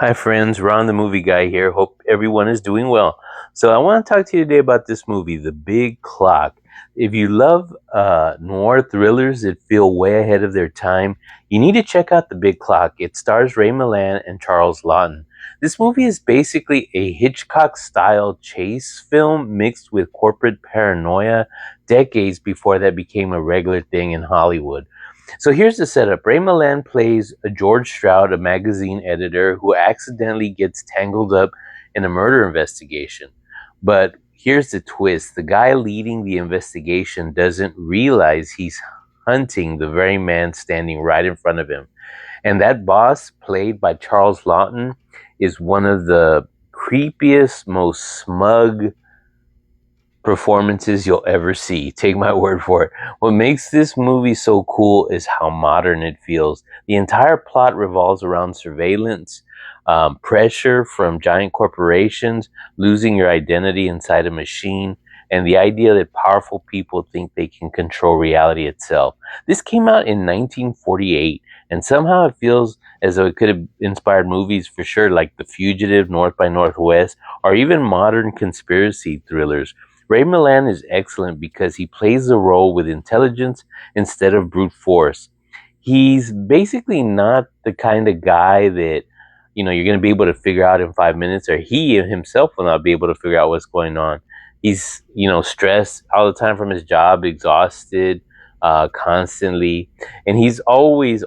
Hi, friends. Ron, the movie guy here. Hope everyone is doing well. So, I want to talk to you today about this movie, The Big Clock. If you love noir thrillers that feel way ahead of their time, you need to check out The Big Clock. It stars Ray Milland and Charles Lawton. This movie is basically a Hitchcock style chase film mixed with corporate paranoia decades before that became a regular thing in Hollywood. So here's the setup. Ray Milland plays a George Stroud, a magazine editor who accidentally gets tangled up in a murder investigation. But here's the twist. The guy leading the investigation doesn't realize he's hunting the very man standing right in front of him. And that boss, played by Charles Lawton, is one of the creepiest, most smug performances you'll ever see. Take my word for it. What makes this movie so cool is how modern it feels. The entire plot revolves around surveillance, pressure from giant corporations, losing your identity inside a machine, and the idea that powerful people think they can control reality itself. This came out in 1948, and somehow it feels as though it could have inspired movies for sure, like The Fugitive, North by Northwest, or even modern conspiracy thrillers. Ray Milland is excellent because he plays the role with intelligence instead of brute force. He's basically not the kind of guy that you're going to be able to figure out in 5 minutes, or he himself will not be able to figure out what's going on. He's stressed all the time from his job, exhausted constantly, and he's always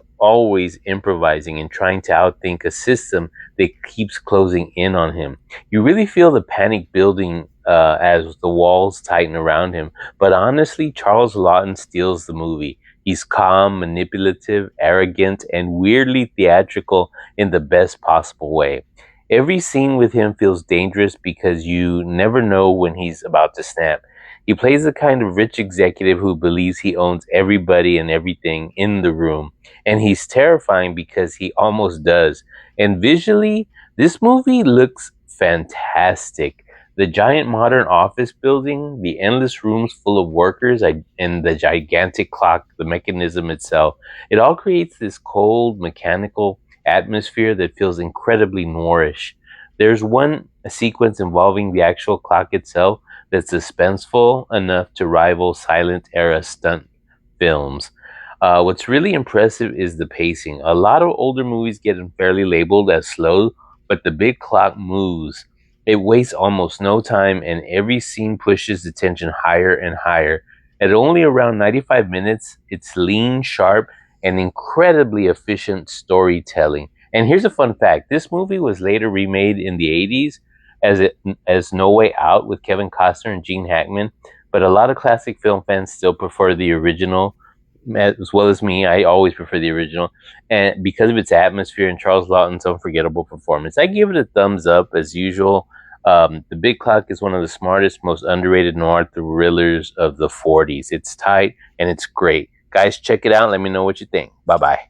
improvising and trying to outthink a system that keeps closing in on him. You really feel the panic building as the walls tighten around him. But honestly, Charles Lawton steals the movie. He's calm, manipulative, arrogant, and weirdly theatrical in the best possible way. Every scene with him feels dangerous because you never know when he's about to snap. He plays the kind of rich executive who believes he owns everybody and everything in the room. And he's terrifying because he almost does. And visually, this movie looks fantastic. The giant modern office building, the endless rooms full of workers, and the gigantic clock, the mechanism itself, it all creates this cold, mechanical atmosphere that feels incredibly noirish. There's one sequence involving the actual clock itself that's suspenseful enough to rival silent era stunt films. What's really impressive is the pacing. A lot of older movies get unfairly labeled as slow, but The Big Clock moves. It wastes almost no time, and every scene pushes the tension higher and higher. At only around 95 minutes, it's lean, sharp, and incredibly efficient storytelling. And here's a fun fact. This movie was later remade in the 80s as No Way Out with Kevin Costner and Gene Hackman, but a lot of classic film fans still prefer the original, as well as me. I always prefer the original, and because of its atmosphere and Charles Lawton's unforgettable performance, I give it a thumbs up as usual. The Big Clock is one of the smartest, most underrated noir thrillers of the 40s. It's tight and it's great. Guys, check it out. Let me know what you think. Bye bye.